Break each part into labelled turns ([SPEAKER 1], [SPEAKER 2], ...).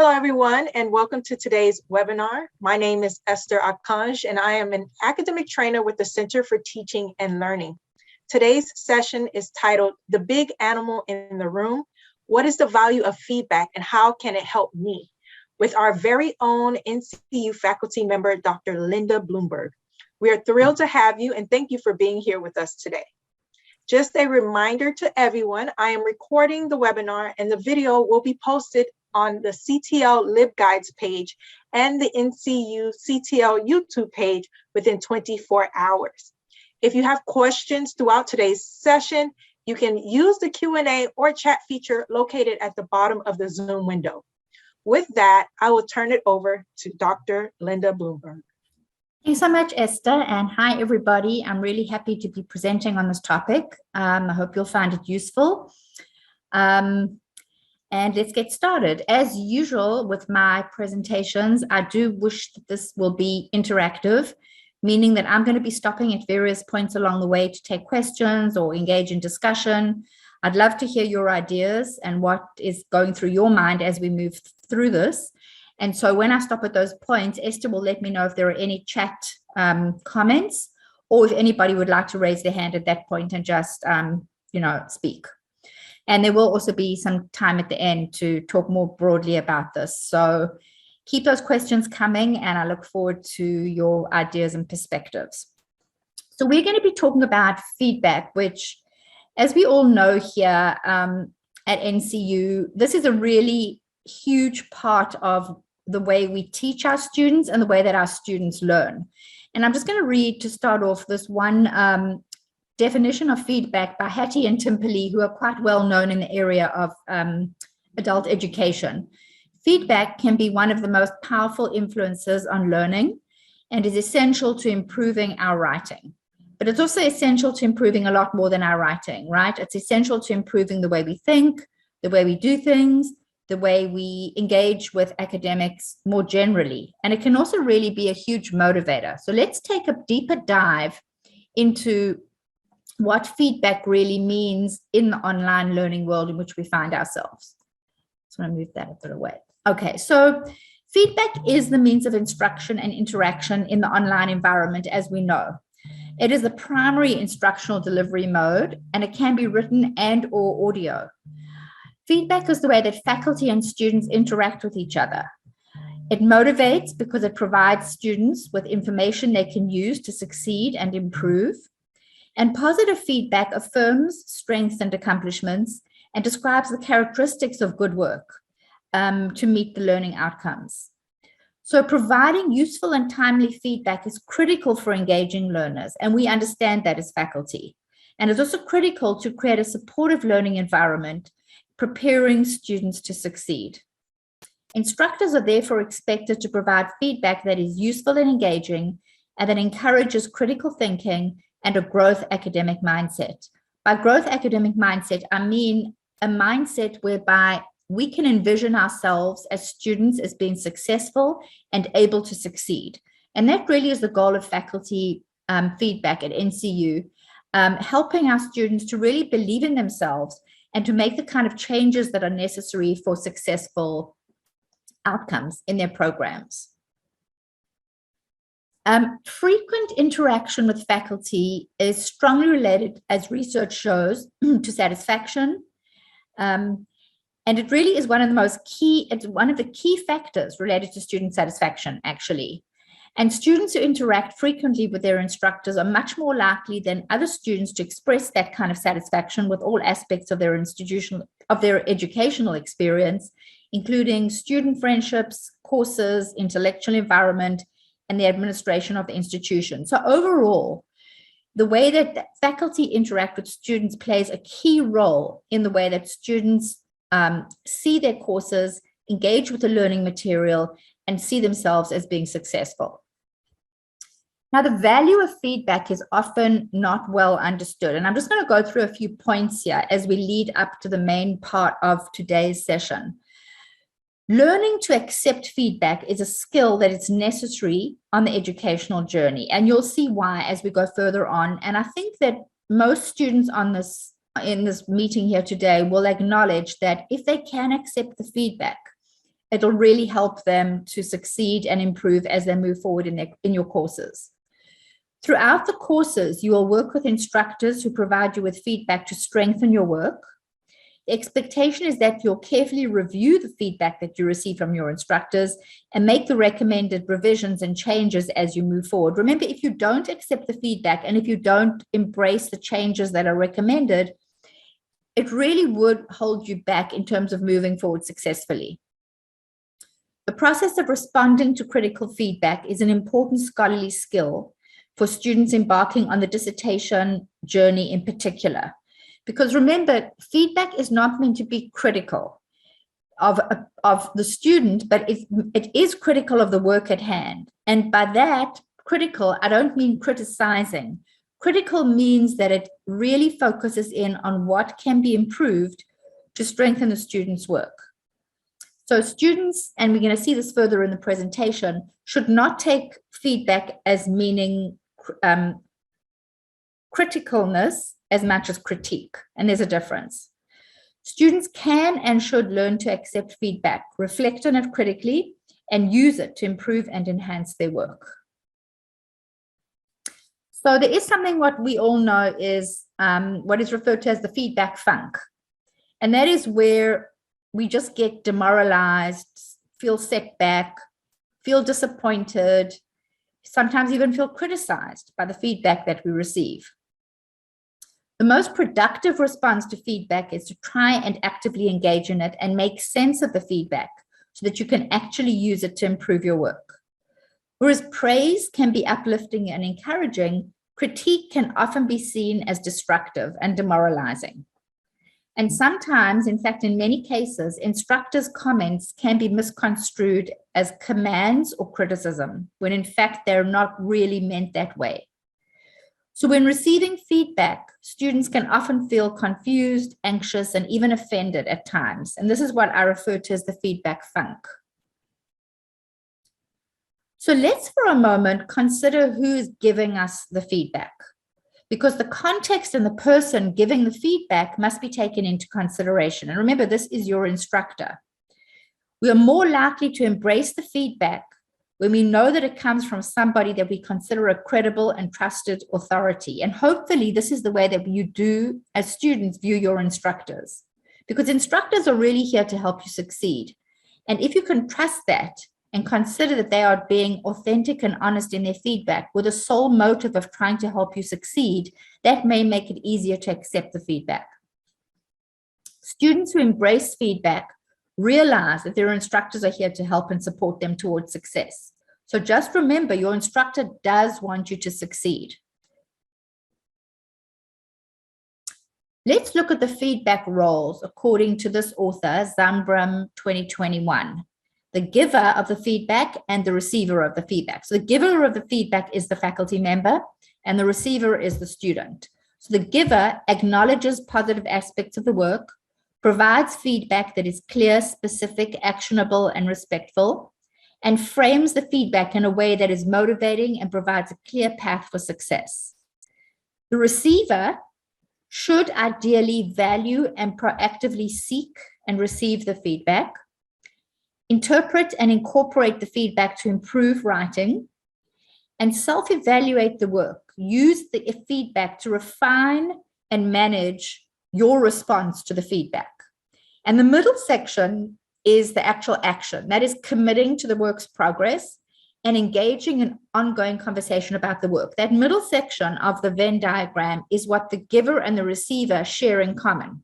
[SPEAKER 1] Hello, everyone, and welcome to today's webinar. My name is Esther Akanj, and I am an academic trainer with the Center for Teaching and Learning. Today's session is titled, The Big Animal in the Room, What is the Value of Feedback and How Can It Help Me? With our very own NCU faculty member, Dr. Linda Bloomberg. We are thrilled to have you, and thank you for being here with us today. Just a reminder to everyone, I am recording the webinar and the video will be posted on the CTL LibGuides page and the NCU CTL YouTube page within 24 hours. If you have questions throughout today's session, you can use the Q&A or chat feature located at the bottom of the Zoom window. With that, I will turn it over to Dr. Linda Bloomberg.
[SPEAKER 2] Thanks so much, Esther, and hi, everybody. I'm really happy to be presenting on this topic. I hope you'll find it useful. And let's get started. As usual with my presentations, I do wish that this will be interactive, meaning that I'm going to be stopping at various points along the way to take questions or engage in discussion. I'd love to hear your ideas and what is going through your mind as we move through this. And so when I stop at those points, Esther will let me know if there are any chat comments or if anybody would like to raise their hand at that point and just, speak. And there will also be some time at the end to talk more broadly about this. So keep those questions coming, and I look forward to your ideas and perspectives. So we're going to be talking about feedback, which, as we all know here at NCU, this is a really huge part of the way we teach our students and the way that our students learn. And I'm just going to read, to start off, this one definition of feedback by Hattie and Timperley, who are quite well known in the area of adult education. Feedback can be one of the most powerful influences on learning and is essential to improving our writing. But it's also essential to improving a lot more than our writing, right? It's essential to improving the way we think, the way we do things, the way we engage with academics more generally. And it can also really be a huge motivator. So let's take a deeper dive into what feedback really means in the online learning world in which we find ourselves. So I'm going to move that a bit away. Okay, so feedback is the means of instruction and interaction in the online environment, as we know. It is the primary instructional delivery mode, and it can be written and or audio. Feedback is the way that faculty and students interact with each other. It motivates because it provides students with information they can use to succeed and improve. And positive feedback affirms strengths and accomplishments and describes the characteristics of good work to meet the learning outcomes. So providing useful and timely feedback is critical for engaging learners, and we understand that as faculty. And it's also critical to create a supportive learning environment, preparing students to succeed. Instructors are therefore expected to provide feedback that is useful and engaging and that encourages critical thinking and a growth academic mindset. By growth academic mindset, I mean a mindset whereby we can envision ourselves as students as being successful and able to succeed. And that really is the goal of faculty feedback at NCU, helping our students to really believe in themselves and to make the kind of changes that are necessary for successful outcomes in their programs. Frequent interaction with faculty is strongly related, as research shows, to satisfaction. And it really is one of the key factors related to student satisfaction, actually. And students who interact frequently with their instructors are much more likely than other students to express that kind of satisfaction with all aspects of their educational experience, including student friendships, courses, intellectual environment, and the administration of the institution. So overall, the way that faculty interact with students plays a key role in the way that students see their courses, engage with the learning material, and see themselves as being successful. Now, the value of feedback is often not well understood. And I'm just going to go through a few points here as we lead up to the main part of today's session. Learning to accept feedback is a skill that is necessary on the educational journey. And you'll see why as we go further on. And I think that most students in this meeting here today will acknowledge that if they can accept the feedback, it'll really help them to succeed and improve as they move forward in your courses. Throughout the courses, you will work with instructors who provide you with feedback to strengthen your work. The expectation is that you'll carefully review the feedback that you receive from your instructors and make the recommended revisions and changes as you move forward. Remember, if you don't accept the feedback and if you don't embrace the changes that are recommended, it really would hold you back in terms of moving forward successfully. The process of responding to critical feedback is an important scholarly skill for students embarking on the dissertation journey in particular. Because remember, feedback is not meant to be critical of the student, but it is critical of the work at hand. And by that, critical, I don't mean criticizing. Critical means that it really focuses in on what can be improved to strengthen the student's work. So students, and we're going to see this further in the presentation, should not take feedback as meaning criticalness as much as critique, and there's a difference. Students can and should learn to accept feedback, reflect on it critically, and use it to improve and enhance their work. So there is something what we all know is what is referred to as the feedback funk. And that is where we just get demoralized, feel set back, feel disappointed, sometimes even feel criticized by the feedback that we receive. The most productive response to feedback is to try and actively engage in it and make sense of the feedback so that you can actually use it to improve your work. Whereas praise can be uplifting and encouraging, critique can often be seen as destructive and demoralizing. And sometimes, in fact, in many cases, instructors' comments can be misconstrued as commands or criticism, when in fact they're not really meant that way. So when receiving feedback, students can often feel confused, anxious, and even offended at times. And this is what I refer to as the feedback funk. So let's for a moment consider who is giving us the feedback, because the context and the person giving the feedback must be taken into consideration. And remember, this is your instructor. We are more likely to embrace the feedback when we know that it comes from somebody that we consider a credible and trusted authority. And hopefully this is the way that you do, as students, view your instructors, because instructors are really here to help you succeed. And if you can trust that and consider that they are being authentic and honest in their feedback with the sole motive of trying to help you succeed, that may make it easier to accept the feedback. Students who embrace feedback realize that their instructors are here to help and support them towards success. So just remember, your instructor does want you to succeed. Let's look at the feedback roles according to this author, Zambram 2021. The giver of the feedback and the receiver of the feedback. So the giver of the feedback is the faculty member and the receiver is the student. So the giver acknowledges positive aspects of the work, provides feedback that is clear, specific, actionable, and respectful, and frames the feedback in a way that is motivating and provides a clear path for success. The receiver should ideally value and proactively seek and receive the feedback, interpret and incorporate the feedback to improve writing, and self-evaluate the work. Use the feedback to refine and manage your response to the feedback. And the middle section is the actual action. That is committing to the work's progress and engaging in ongoing conversation about the work. That middle section of the Venn diagram is what the giver and the receiver share in common.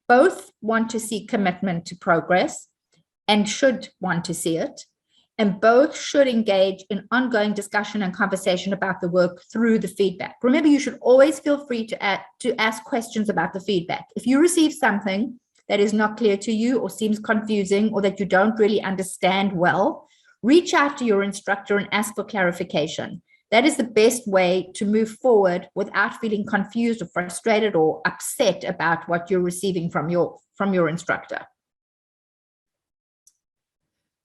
[SPEAKER 2] Both want to see commitment to progress and should want to see it. And both should engage in ongoing discussion and conversation about the work through the feedback. Remember, you should always feel free to ask questions about the feedback. If you receive something that is not clear to you or seems confusing or that you don't really understand well, reach out to your instructor and ask for clarification. That is the best way to move forward without feeling confused or frustrated or upset about what you're receiving from your instructor.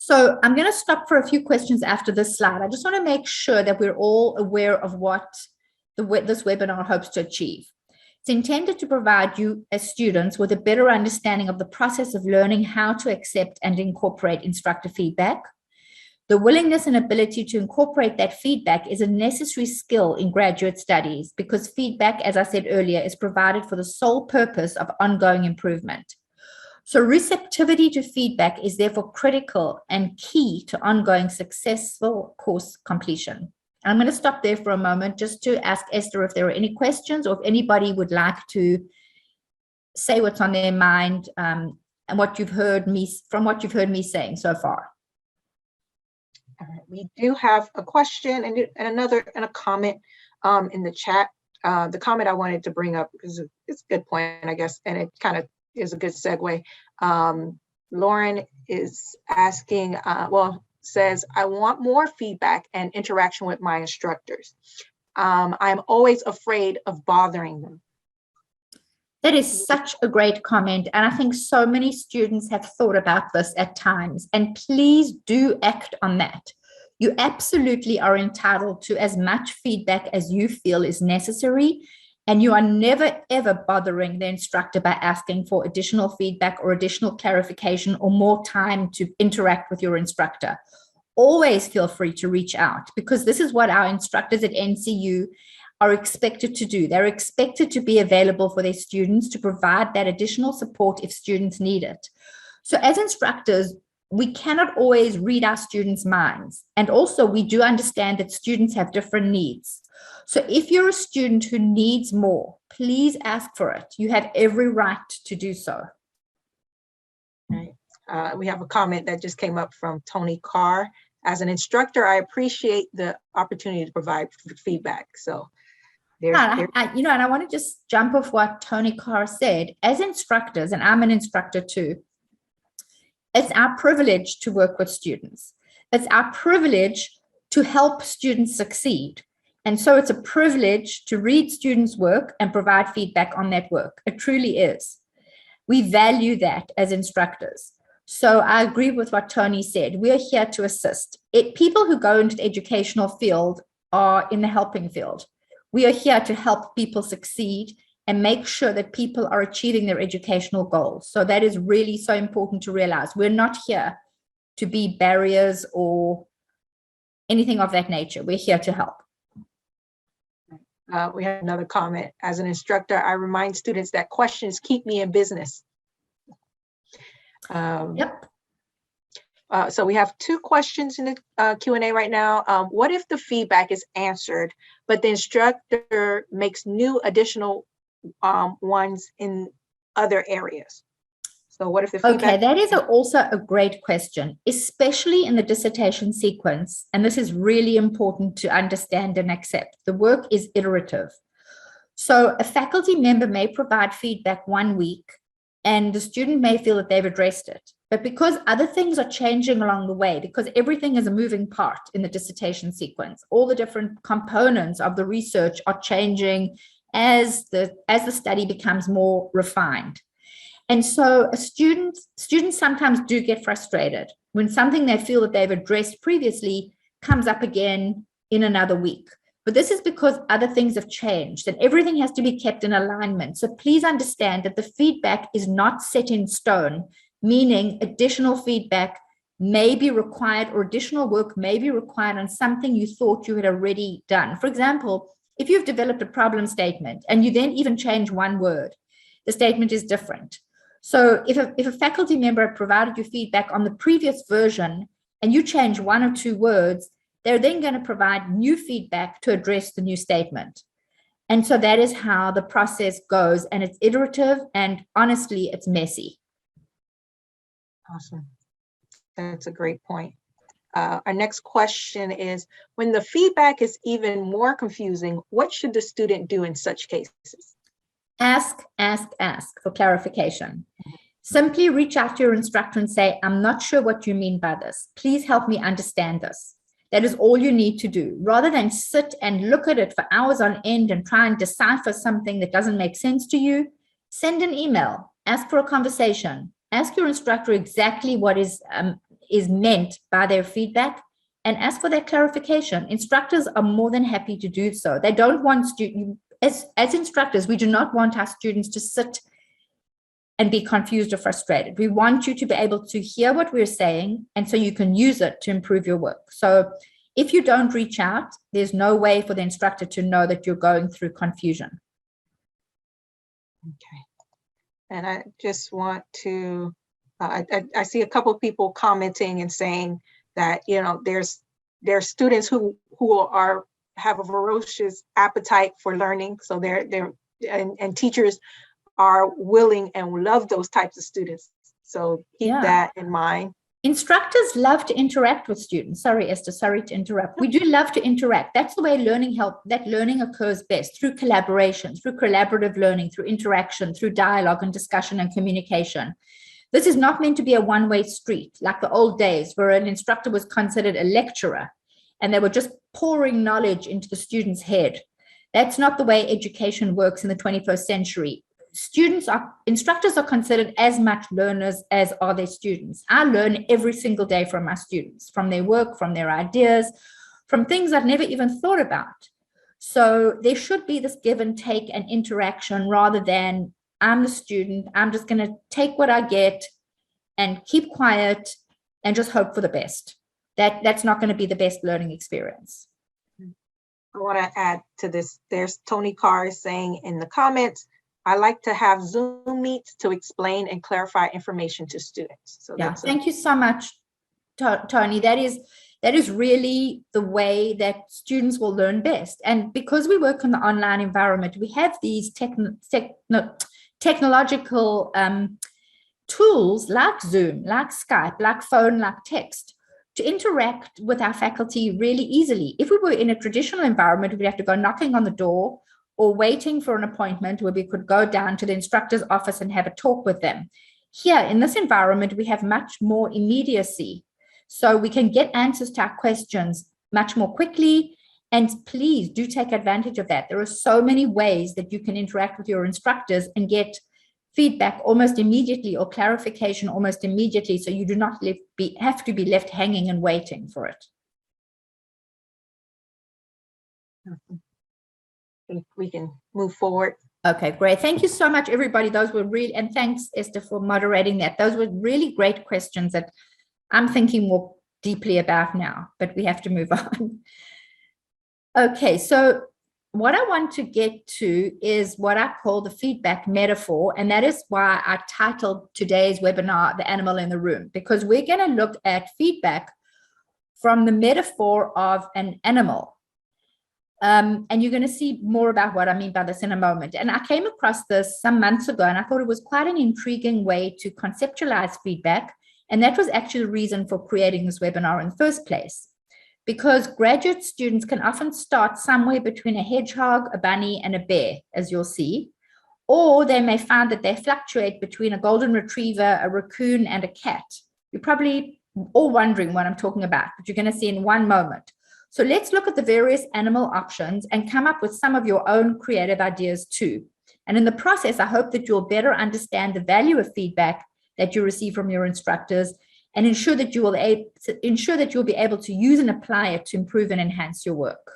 [SPEAKER 2] So I'm going to stop for a few questions after this slide. I just want to make sure that we're all aware of what this webinar hopes to achieve. It's intended to provide you as students with a better understanding of the process of learning how to accept and incorporate instructor feedback. The willingness and ability to incorporate that feedback is a necessary skill in graduate studies because feedback, as I said earlier, is provided for the sole purpose of ongoing improvement. So receptivity to feedback is therefore critical and key to ongoing successful course completion. I'm going to stop there for a moment just to ask Esther if there are any questions or if anybody would like to say what's on their mind and what you've heard me saying so far.
[SPEAKER 1] All right. We do have a question and a comment in the chat. The comment I wanted to bring up because it's a good point, I guess, and it kind of is a good segue. Lauren is asking, says, I want more feedback and interaction with my instructors. I'm always afraid of bothering them.
[SPEAKER 2] That is such a great comment. And I think so many students have thought about this at times. And please do act on that. You absolutely are entitled to as much feedback as you feel is necessary. And you are never, ever bothering the instructor by asking for additional feedback or additional clarification or more time to interact with your instructor. Always feel free to reach out because this is what our instructors at NCU are expected to do. They're expected to be available for their students to provide that additional support if students need it. So as instructors, we cannot always read our students' minds. And also we do understand that students have different needs. So if you're a student who needs more, please ask for it. You have every right to do so.
[SPEAKER 1] Right. We have a comment that just came up from Tony Carr. As an instructor, I appreciate the opportunity to provide feedback. So
[SPEAKER 2] and I want to just jump off what Tony Carr said. As instructors, and I'm an instructor too, it's our privilege to work with students. It's our privilege to help students succeed. And so it's a privilege to read students' work and provide feedback on that work. It truly is. We value that as instructors. So I agree with what Tony said. We are here to assist. People who go into the educational field are in the helping field. We are here to help people succeed and make sure that people are achieving their educational goals. So that is really so important to realize. We're not here to be barriers or anything of that nature. We're here to help.
[SPEAKER 1] We have another comment. As an instructor, I remind students that questions keep me in business.
[SPEAKER 2] Yep.
[SPEAKER 1] So we have two questions in the Q&A right now. What if the feedback is answered, but the instructor makes new additional ones in other areas? So what if the feedback—
[SPEAKER 2] Okay, that is also a great question, especially in the dissertation sequence. And this is really important to understand and accept. The work is iterative. So a faculty member may provide feedback 1 week and the student may feel that they've addressed it. But because other things are changing along the way, because everything is a moving part in the dissertation sequence, all the different components of the research are changing as the study becomes more refined. And so students sometimes do get frustrated when something they feel that they've addressed previously comes up again in another week. But this is because other things have changed and everything has to be kept in alignment. So please understand that the feedback is not set in stone, meaning additional feedback may be required or additional work may be required on something you thought you had already done. For example, if you've developed a problem statement and you then even change one word, the statement is different. So if a faculty member had provided you feedback on the previous version and you change 1 or 2 words, they're then going to provide new feedback to address the new statement. And so that is how the process goes, and it's iterative, and honestly, it's messy.
[SPEAKER 1] Awesome. That's a great point. Our next question is, when the feedback is even more confusing, what should the student do in such cases?
[SPEAKER 2] Ask for clarification. Simply reach out to your instructor and say, I'm not sure what you mean by this. Please help me understand this. That is all you need to do. Rather than sit and look at it for hours on end and try and decipher something that doesn't make sense to you, send an email, ask for a conversation, ask your instructor exactly what is meant by their feedback, and ask for that clarification. Instructors are more than happy to do so. They don't want as instructors, we do not want our students to sit and be confused or frustrated. We want you to be able to hear what we're saying, and so you can use it to improve your work. So if you don't reach out, there's no way for the instructor to know that you're going through confusion.
[SPEAKER 1] Okay. And I just want to, I see a couple of people commenting and saying that, you know, there's students who have a ferocious appetite for learning. So and teachers are willing and love those types of students. So keep that in mind.
[SPEAKER 2] Instructors love to interact with students. Sorry, Esther, sorry to interrupt. We do love to interact. That's the way learning occurs best, through collaboration, through collaborative learning, through interaction, through dialogue and discussion and communication. This is not meant to be a one-way street, like the old days where an instructor was considered a lecturer and they were just pouring knowledge into the student's head. That's not the way education works in the 21st century. Instructors are considered as much learners as are their students. I learn every single day from my students, from their work, from their ideas, from things I've never even thought about. So there should be this give and take and interaction rather than I'm the student, I'm just going to take what I get and keep quiet and just hope for the best. That's not going to be the best learning experience.
[SPEAKER 1] I want to add to this. There's Tony Carr saying in the comments, I like to have Zoom meets to explain and clarify information to students. So
[SPEAKER 2] yeah, thank you so much, Tony. That is really the way that students will learn best. And because we work in the online environment, we have these technological tools like Zoom, like Skype, like phone, like text, to interact with our faculty really easily. If we were in a traditional environment, we'd have to go knocking on the door or waiting for an appointment where we could go down to the instructor's office and have a talk with them. Here, in this environment, we have much more immediacy. So we can get answers to our questions much more quickly. And please do take advantage of that. There are so many ways that you can interact with your instructors and get feedback almost immediately or clarification almost immediately. So you do not have to be left hanging and waiting for it.
[SPEAKER 1] I think we can move forward.
[SPEAKER 2] Okay, great. Thank you so much, everybody. Those were really, and thanks, Esther, for moderating that. Those were really great questions that I'm thinking more deeply about now, but we have to move on. Okay, so what I want to get to is what I call the feedback metaphor, and that is why I titled today's webinar, The Animal in the Room, because we're going to look at feedback from the metaphor of an animal. And you're going to see more about what I mean by this in a moment. And I came across this some months ago, and I thought it was quite an intriguing way to conceptualize feedback. And that was actually the reason for creating this webinar in the first place, because graduate students can often start somewhere between a hedgehog, a bunny, and a bear, as you'll see, or they may find that they fluctuate between a golden retriever, a raccoon, and a cat. You're probably all wondering what I'm talking about, but you're going to see in one moment. So let's look at the various animal options and come up with some of your own creative ideas too. And in the process, I hope that you'll better understand the value of feedback that you receive from your instructors and ensure that you'll be able to use and apply it to improve and enhance your work.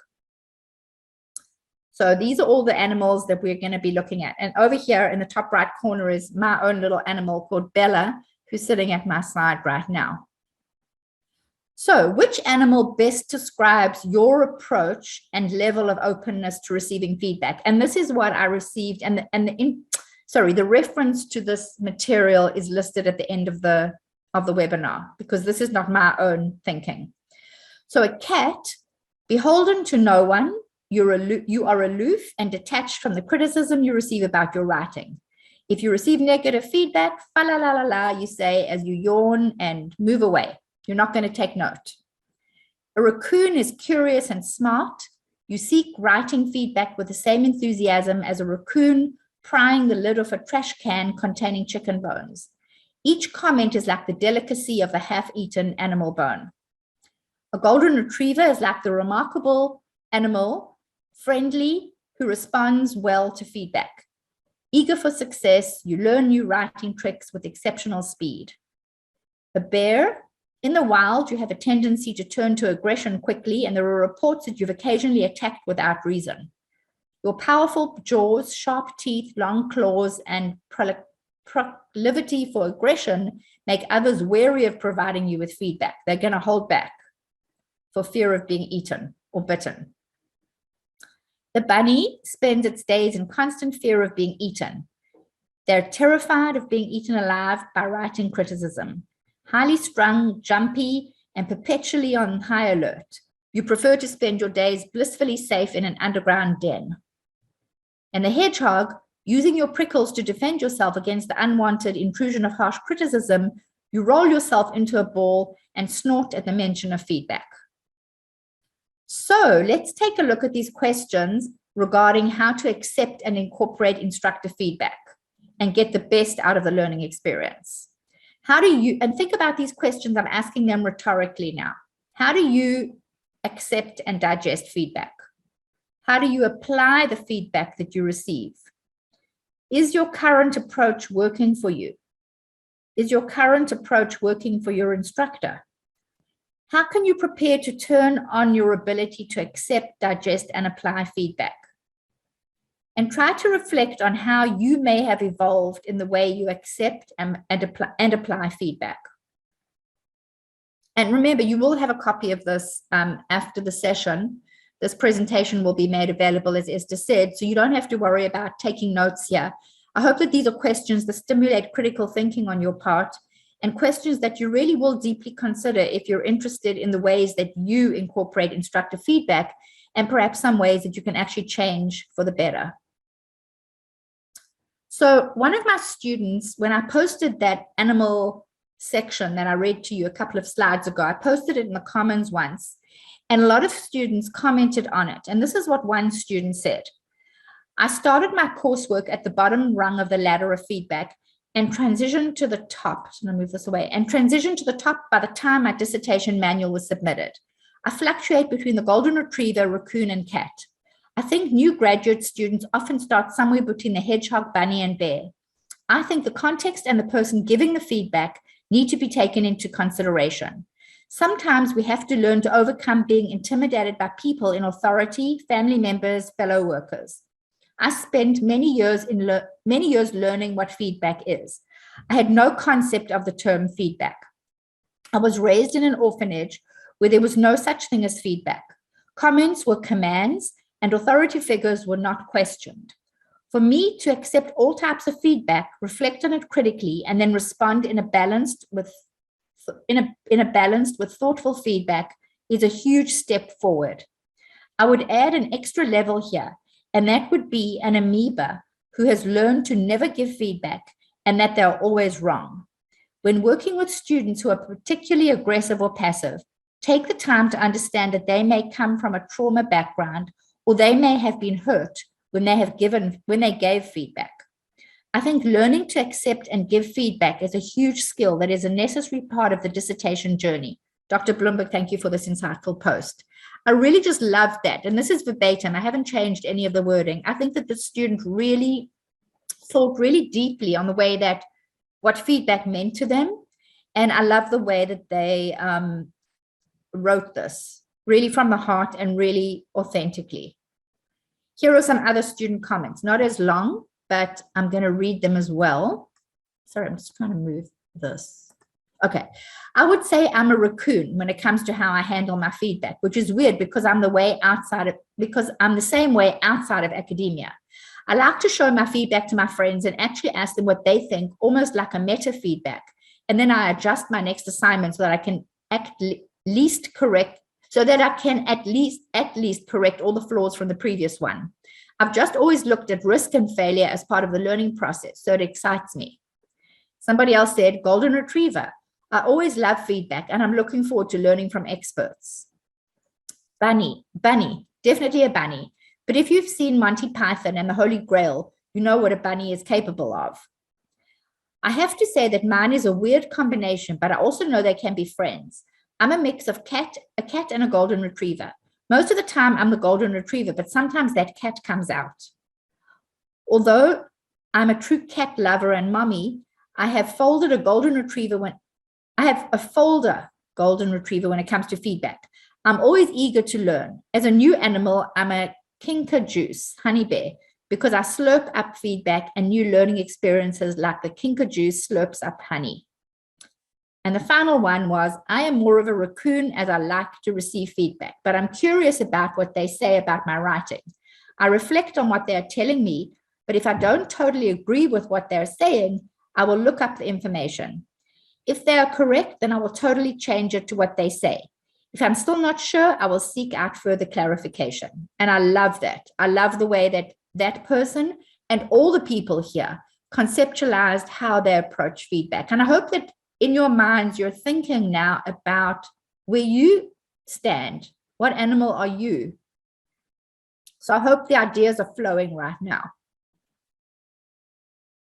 [SPEAKER 2] So these are all the animals that we're going to be looking at. And over here in the top right corner is my own little animal called Bella, who's sitting at my side right now. So which animal best describes your approach and level of openness to receiving feedback? And this is what I received. And the reference to this material is listed at the end of the webinar, because this is not my own thinking. So a cat, beholden to no one, you are aloof and detached from the criticism you receive about your writing. If you receive negative feedback, fa la la la la, you say as you yawn and move away. You're not going to take note. A raccoon is curious and smart. You seek writing feedback with the same enthusiasm as a raccoon prying the lid off a trash can containing chicken bones. Each comment is like the delicacy of a half-eaten animal bone. A golden retriever is like the remarkable animal, friendly, who responds well to feedback. Eager for success, you learn new writing tricks with exceptional speed. A bear, in the wild, you have a tendency to turn to aggression quickly, and there are reports that you've occasionally attacked without reason. Your powerful jaws, sharp teeth, long claws, and proclivity for aggression make others wary of providing you with feedback. They're going to hold back for fear of being eaten or bitten. The bunny spends its days in constant fear of being eaten. They're terrified of being eaten alive by writing criticism. Highly strung, jumpy, and perpetually on high alert. You prefer to spend your days blissfully safe in an underground den. And the hedgehog, using your prickles to defend yourself against the unwanted intrusion of harsh criticism, you roll yourself into a ball and snort at the mention of feedback. So let's take a look at these questions regarding how to accept and incorporate instructive feedback and get the best out of the learning experience. How do you, and think about these questions, I'm asking them rhetorically now. How do you accept and digest feedback? How do you apply the feedback that you receive? Is your current approach working for you? Is your current approach working for your instructor? How can you prepare to turn on your ability to accept, digest, and apply feedback? And try to reflect on how you may have evolved in the way you accept and apply feedback. And remember, you will have a copy of this after the session. This presentation will be made available, as Esther said, so you don't have to worry about taking notes here. I hope that these are questions that stimulate critical thinking on your part and questions that you really will deeply consider if you're interested in the ways that you incorporate instructive feedback and perhaps some ways that you can actually change for the better. So one of my students, when I posted that animal section that I read to you a couple of slides ago, I posted it in the Commons once, and a lot of students commented on it. And this is what one student said. I started my coursework at the bottom rung of the ladder of feedback and transitioned to the top. So I'm going to move this away and transitioned to the top by the time my dissertation manual was submitted. I fluctuate between the golden retriever, raccoon, and cat. I think new graduate students often start somewhere between the hedgehog, bunny, and bear. I think the context and the person giving the feedback need to be taken into consideration. Sometimes we have to learn to overcome being intimidated by people in authority, family members, fellow workers. I spent many years learning what feedback is. I had no concept of the term feedback. I was raised in an orphanage where there was no such thing as feedback. Comments were commands, and authority figures were not questioned. For me to accept all types of feedback, reflect on it critically, and then respond in a balanced with thoughtful feedback is a huge step forward. I would add an extra level here, and that would be an amoeba who has learned to never give feedback and that they're always wrong. When working with students who are particularly aggressive or passive, take the time to understand that they may come from a trauma background or they may have been hurt when they gave feedback. I think learning to accept and give feedback is a huge skill that is a necessary part of the dissertation journey. Dr. Bloomberg, thank you for this insightful post. I really just love that. And this is verbatim. I haven't changed any of the wording. I think that the student really thought really deeply on the way that what feedback meant to them. And I love the way that they wrote this really from the heart and really authentically. Here are some other student comments, not as long, but I'm going to read them as well. Sorry, I'm just trying to move this. Okay, I would say I'm a raccoon when it comes to how I handle my feedback, which is weird because I'm the same way outside of academia. I like to show my feedback to my friends and actually ask them what they think, almost like a meta feedback. And then I adjust my next assignment so that I can at least correct all the flaws from the previous one. I've just always looked at risk and failure as part of the learning process, so it excites me. Somebody else said, golden retriever. I always love feedback and I'm looking forward to learning from experts. Bunny, definitely a bunny. But if you've seen Monty Python and the Holy Grail, you know what a bunny is capable of. I have to say that mine is a weird combination, but I also know they can be friends. I'm a mix of a cat and a golden retriever. Most of the time I'm the golden retriever, but sometimes that cat comes out. Although I'm a true cat lover and mommy, I have a folder golden retriever when it comes to feedback. I'm always eager to learn. As a new animal, I'm a kinkajous, honey bear, because I slurp up feedback and new learning experiences like the kinkajous slurps up honey. And the final one was, I am more of a raccoon as I like to receive feedback, but I'm curious about what they say about my writing. I reflect on what they're telling me, but if I don't totally agree with what they're saying, I will look up the information. If they are correct, then I will totally change it to what they say. If I'm still not sure, I will seek out further clarification. And I love that. I love the way that that person and all the people here conceptualized how they approach feedback. And I hope that in your minds, you're thinking now about where you stand. What animal are you? So I hope the ideas are flowing right now.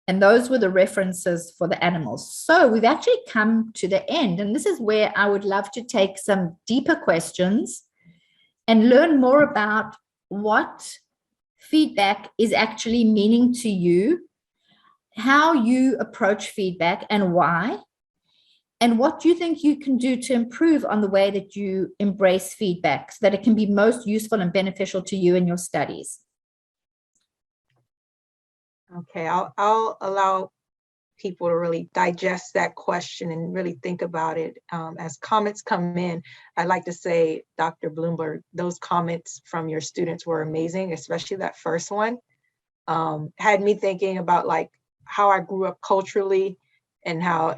[SPEAKER 2] And those were the references for the animals. So we've actually come to the end. And this is where I would love to take some deeper questions and learn more about what feedback is actually meaning to you, how you approach feedback and why, and what you think you can do to improve on the way that you embrace feedback so that it can be most useful and beneficial to you in your studies.
[SPEAKER 1] Okay, I'll allow people to really digest that question and really think about it. As comments come in, I'd like to say, Dr. Bloomberg, those comments from your students were amazing, especially that first one. Had me thinking about like how I grew up culturally and how,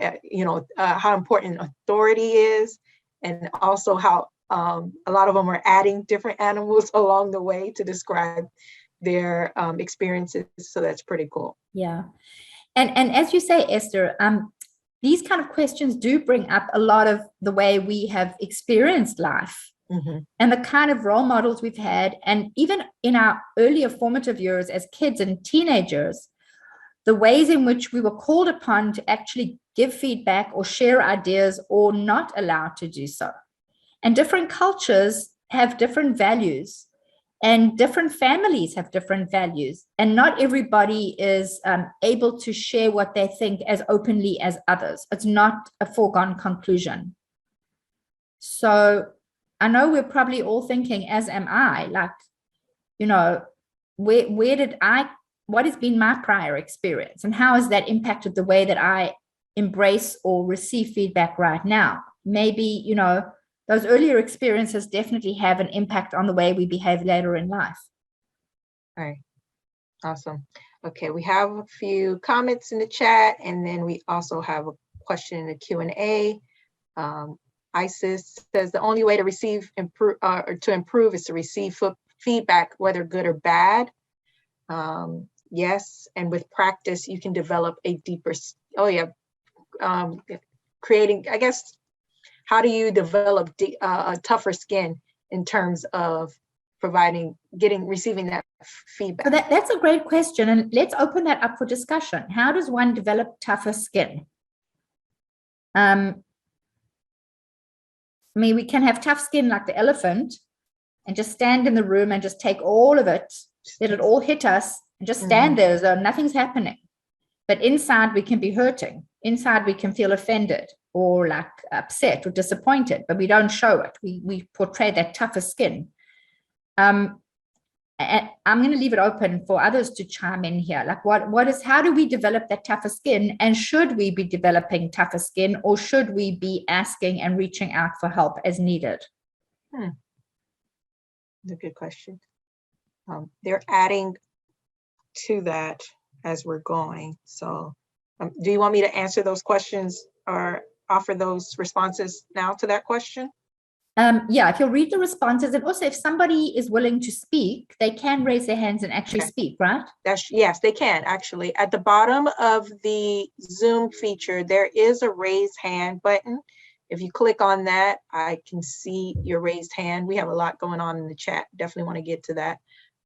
[SPEAKER 1] how important authority is, and also how a lot of them are adding different animals along the way to describe their experiences. So that's pretty cool.
[SPEAKER 2] Yeah. And as you say, Esther, these kind of questions do bring up a lot of the way we have experienced life. Mm-hmm. And the kind of role models we've had, and even in our earlier formative years as kids and teenagers, the ways in which we were called upon to actually give feedback or share ideas or not allowed to do so. And different cultures have different values, and different families have different values. And not everybody is able to share what they think as openly as others. It's not a foregone conclusion. So I know we're probably all thinking, as am I, like, what has been my prior experience and how has that impacted the way that I embrace or receive feedback right now? Maybe, those earlier experiences definitely have an impact on the way we behave later in life.
[SPEAKER 1] All right. Awesome. Okay, we have a few comments in the chat, and then we also have a question in the Q&A. Isis says the only way to improve is to receive feedback, whether good or bad. Yes, and with practice, you can develop a deeper, creating, I guess, how do you develop a tougher skin in terms of receiving that feedback?
[SPEAKER 2] So that's a great question. And let's open that up for discussion. How does one develop tougher skin? We can have tough skin like the elephant and just stand in the room and just take all of it, let it all hit us, and just stand there as though nothing's happening. But inside we can be hurting. Inside we can feel offended or like upset or disappointed, but we don't show it. We portray that tougher skin. And I'm going to leave it open for others to chime in here. Like how do we develop that tougher skin? And should we be developing tougher skin, or should we be asking and reaching out for help as needed?
[SPEAKER 1] That's a good question. They're adding to that as we're going. So do you want me to answer those questions or offer those responses now to that question?
[SPEAKER 2] Yeah, if you'll read the responses, and also if somebody is willing to speak, they can raise their hands and actually speak, right?
[SPEAKER 1] Yes, they can actually. At the bottom of the Zoom feature, there is a raise hand button. If you click on that, I can see your raised hand. We have a lot going on in the chat. Definitely want to get to that.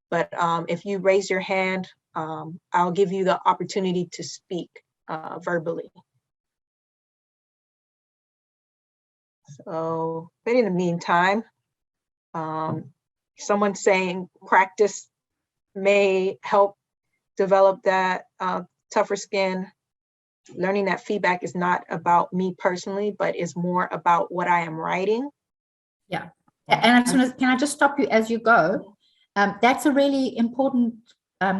[SPEAKER 1] But if you raise your hand, I'll give you the opportunity to speak verbally. So, but in the meantime, someone's saying practice may help develop that tougher skin. Learning that feedback is not about me personally, but is more about what I am writing.
[SPEAKER 2] Yeah. And can I just stop you as you go? That's a really important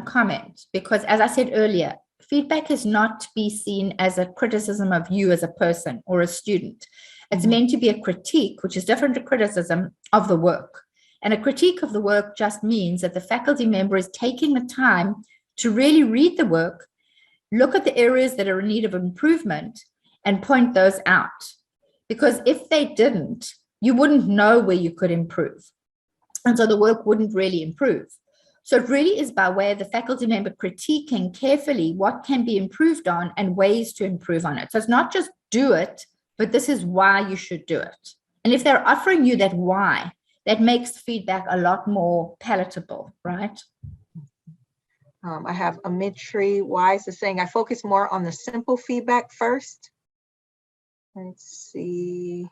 [SPEAKER 2] comment, because as I said earlier, feedback is not to be seen as a criticism of you as a person or a student. It's meant to be a critique, which is different to criticism of the work. And a critique of the work just means that the faculty member is taking the time to really read the work, look at the areas that are in need of improvement, and point those out. Because if they didn't, you wouldn't know where you could improve. And so the work wouldn't really improve. So it really is by way of the faculty member critiquing carefully what can be improved on and ways to improve on it. So it's not just do it, but this is why you should do it. And if they're offering you that why, that makes feedback a lot more palatable, right?
[SPEAKER 1] I have Amitri Wise is saying, I focus more on the simple feedback first. Let's see.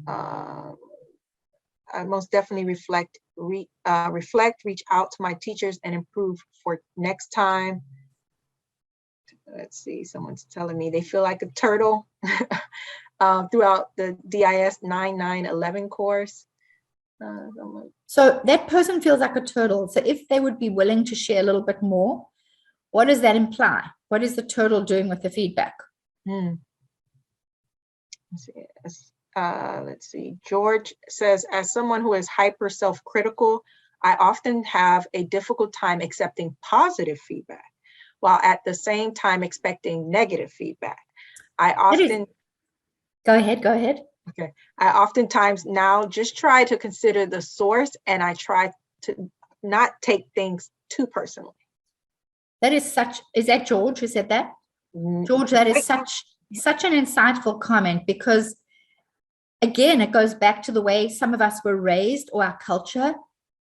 [SPEAKER 1] I most definitely reflect, reach out to my teachers and improve for next time. Let's see, someone's telling me they feel like a turtle throughout the DIS 9-9-11 course.
[SPEAKER 2] So that person feels like a turtle. So if they would be willing to share a little bit more, what does that imply? What is the turtle doing with the feedback?
[SPEAKER 1] Let's see. George says, as someone who is hyper self-critical, I often have a difficult time accepting positive feedback, while at the same time expecting negative feedback.
[SPEAKER 2] Go ahead.
[SPEAKER 1] Okay. I oftentimes now just try to consider the source, and I try to not take things too personally.
[SPEAKER 2] Is that George who said that? George, that is such an insightful comment, because again, it goes back to the way some of us were raised, or our culture,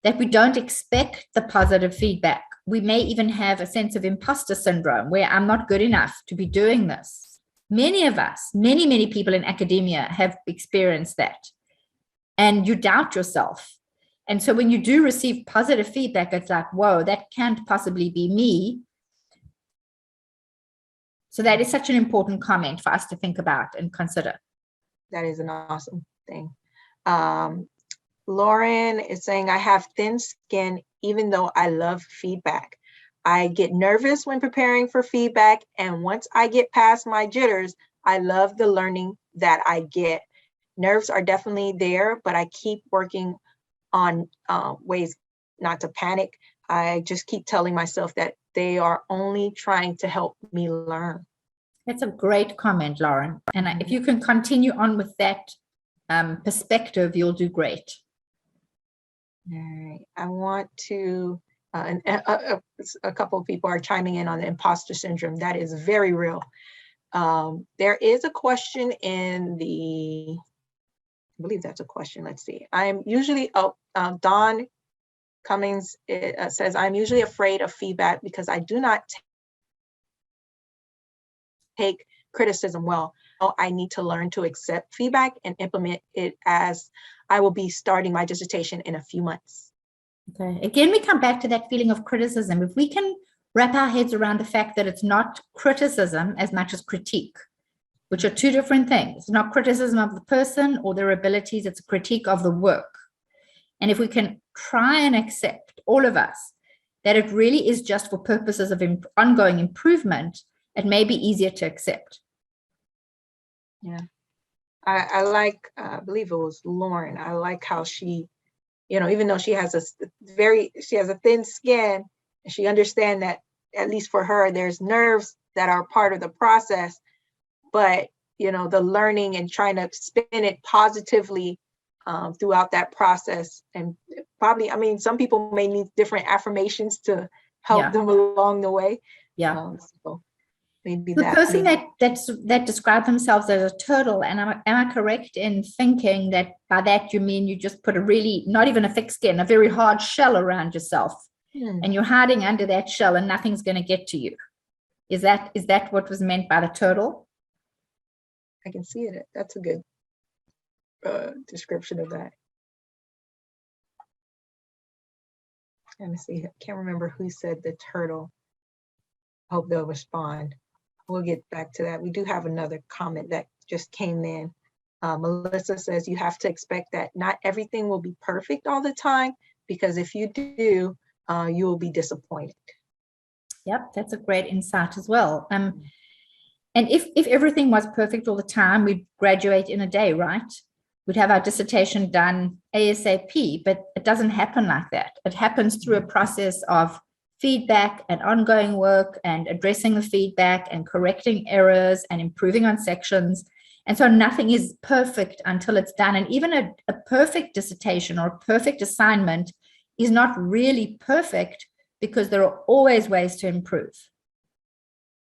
[SPEAKER 2] that we don't expect the positive feedback. We may even have a sense of imposter syndrome, where I'm not good enough to be doing this. Many of us, many people in academia have experienced that. And you doubt yourself. And so when you do receive positive feedback, it's like, whoa, that can't possibly be me. So that is such an important comment for us to think about and consider.
[SPEAKER 1] That is an awesome thing. Lauren is saying, I have thin skin, even though I love feedback. I get nervous when preparing for feedback, and once I get past my jitters, I love the learning that I get. Nerves are definitely there, but I keep working on ways not to panic. I just keep telling myself that they are only trying to help me learn.
[SPEAKER 2] That's a great comment, Lauren. And if you can continue on with that perspective, you'll do great.
[SPEAKER 1] All right. I want to, a couple of people are chiming in on the imposter syndrome. That is very real. There is a question in the, I believe that's a question. Let's see. I'm usually, Dawn Cummings says, I'm usually afraid of feedback because I do not take criticism well. I need to learn to accept feedback and implement it, as I will be starting my dissertation in a few months.
[SPEAKER 2] Okay. Again, we come back to that feeling of criticism. If we can wrap our heads around the fact that it's not criticism as much as critique, which are two different things. It's not criticism of the person or their abilities, it's a critique of the work. And if we can try and accept, all of us, that it really is just for purposes of ongoing improvement, it may be easier to accept.
[SPEAKER 1] Yeah. I like, I believe it was Lauren. I like how she, even though she has a thin skin, and she understands that, at least for her, there's nerves that are part of the process, but, the learning and trying to spin it positively throughout that process. And probably, some people may need different affirmations to help them along the way.
[SPEAKER 2] Yeah.
[SPEAKER 1] So maybe
[SPEAKER 2] the person that described themselves as a turtle, and am I correct in thinking that by that you mean you just put a really, not even a thick skin, a very hard shell around yourself, and you're hiding under that shell and nothing's going to get to you? Is that what was meant by the turtle?
[SPEAKER 1] I can see it. That's a good description of that. Let me see. I can't remember who said the turtle. I hope they'll respond. We'll get back to that. We do have another comment that just came in. Melissa says you have to expect that not everything will be perfect all the time, because if you do, you will be disappointed.
[SPEAKER 2] Yep, that's a great insight as well. And if everything was perfect all the time, we'd graduate in a day, right? We'd have our dissertation done ASAP, but it doesn't happen like that. It happens through a process of feedback and ongoing work and addressing the feedback and correcting errors and improving on sections. And so nothing is perfect until it's done. And even a perfect dissertation or a perfect assignment is not really perfect, because there are always ways to improve.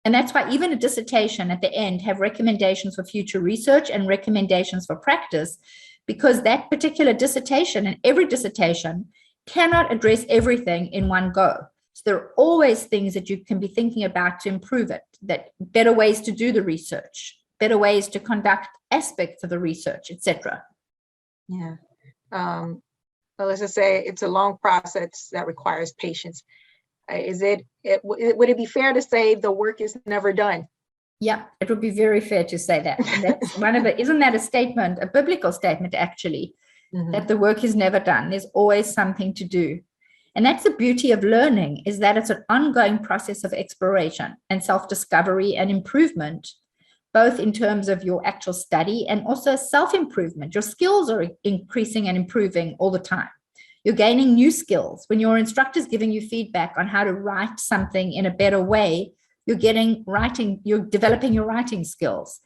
[SPEAKER 2] And that's why even a dissertation at the end have recommendations for future research and recommendations for practice, because that particular dissertation and every dissertation cannot address everything in one go. So there are always things that you can be thinking about to improve it, that better ways to do the research, better ways to conduct aspects of the research, etc.
[SPEAKER 1] Yeah. Let's just say it's a long process that requires patience. Would it be fair to say the work is never done?
[SPEAKER 2] Yeah, it would be very fair to say that. And that's one of it. Isn't that a statement, a biblical statement, actually, that the work is never done? There's always something to do. And that's the beauty of learning, is that it's an ongoing process of exploration and self-discovery and improvement, both in terms of your actual study and also self-improvement. Your skills are increasing and improving all the time. You're gaining new skills. When your instructor is giving you feedback on how to write something in a better way, you're developing your writing skills.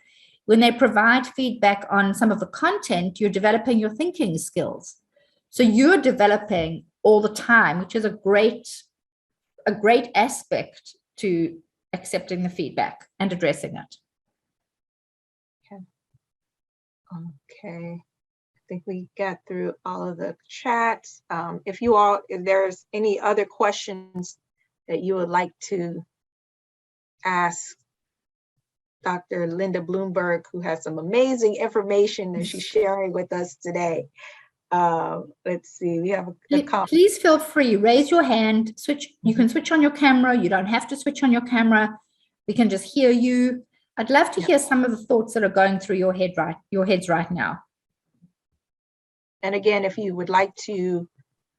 [SPEAKER 2] When they provide feedback on some of the content, you're developing your thinking skills. So you're developing all the time, which is a great aspect to accepting the feedback and addressing it.
[SPEAKER 1] Okay. I think we got through all of the chats. If there's any other questions that you would like to ask Dr. Linda Bloomberg, who has some amazing information that she's sharing with us today. Let's see, we have a comment.
[SPEAKER 2] Please feel free, raise your hand, you can switch on your camera. You don't have to switch on your camera. We can just hear you. I'd love to hear some of the thoughts that are going through your heads right now.
[SPEAKER 1] And again, if you would like to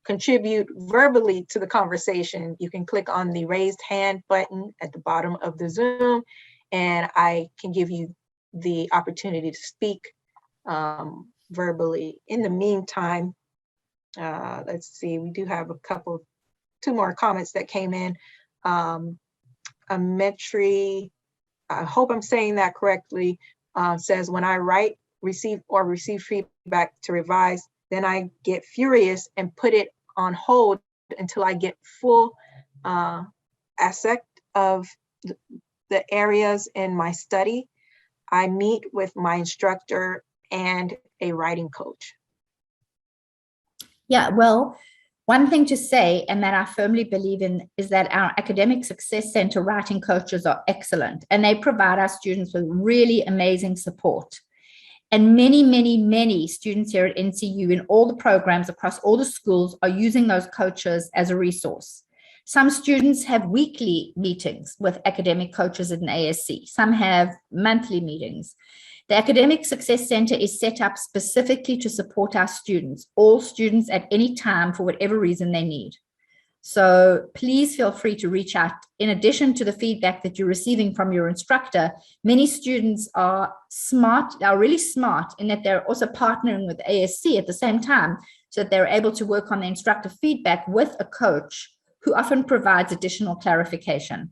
[SPEAKER 1] contribute verbally to the conversation, you can click on the raised hand button at the bottom of the Zoom, and I can give you the opportunity to speak verbally. In the meantime, let's see, we do have two more comments that came in. Ametri, I hope I'm saying that correctly, says, when I receive feedback to revise, then I get furious and put it on hold until I get full aspect of the areas in my study. I meet with my instructor and a writing coach.
[SPEAKER 2] Yeah, well, one thing to say, and that I firmly believe in, is that our Academic Success Center writing coaches are excellent, and they provide our students with really amazing support. And many, many, many students here at NCU in all the programs across all the schools are using those coaches as a resource. Some students have weekly meetings with academic coaches at an ASC. Some have monthly meetings. The Academic Success Center is set up specifically to support our students, all students at any time for whatever reason they need. So please feel free to reach out. In addition to the feedback that you're receiving from your instructor, many students are really smart in that they're also partnering with ASC at the same time, so that they're able to work on the instructor feedback with a coach who often provides additional clarification.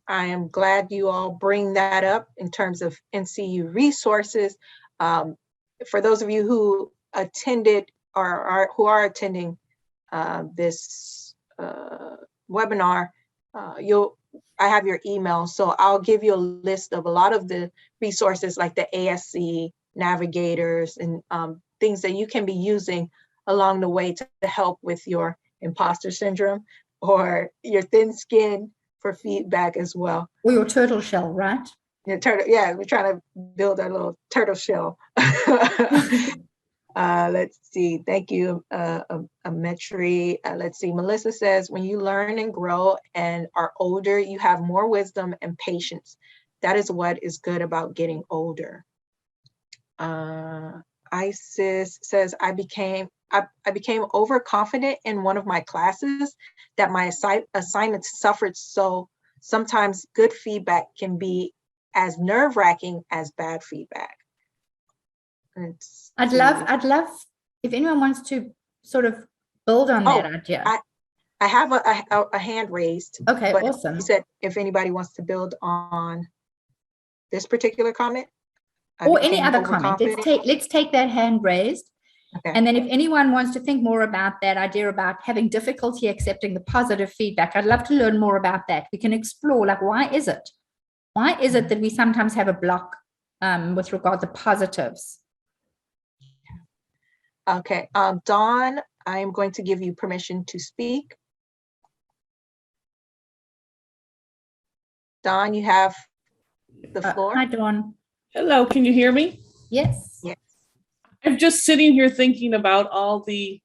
[SPEAKER 1] I am glad you all bring that up in terms of NCU resources. For those of you who attended or who are attending this webinar, I have your email, so I'll give you a list of a lot of the resources like the ASC navigators and things that you can be using along the way to help with your imposter syndrome or your thin skin for feedback as well.
[SPEAKER 2] Or your turtle shell, right?
[SPEAKER 1] Your turtle, yeah, we're trying to build our little turtle shell. Let's see, thank you, Ametri. Let's see, Melissa says, when you learn and grow and are older, you have more wisdom and patience. That is what is good about getting older. Isis says, I became overconfident in one of my classes that my assignments suffered. So sometimes good feedback can be as nerve-wracking as bad feedback.
[SPEAKER 2] I'd love if anyone wants to sort of build on that idea.
[SPEAKER 1] I have a hand raised.
[SPEAKER 2] Okay,
[SPEAKER 1] but
[SPEAKER 2] awesome.
[SPEAKER 1] You said if anybody wants to build on this particular comment.
[SPEAKER 2] Or any other comment. Let's take that hand raised.
[SPEAKER 1] Okay.
[SPEAKER 2] And then if anyone wants to think more about that idea about having difficulty accepting the positive feedback, I'd love to learn more about that. We can explore, like, why is it? Why is it that we sometimes have a block with regard to positives?
[SPEAKER 1] Okay, Dawn, I am going to give you permission to speak. Dawn, you have the floor.
[SPEAKER 2] Hi, Dawn.
[SPEAKER 3] Hello, can you hear me?
[SPEAKER 2] Yes.
[SPEAKER 1] Yes.
[SPEAKER 3] I'm just sitting here thinking about all the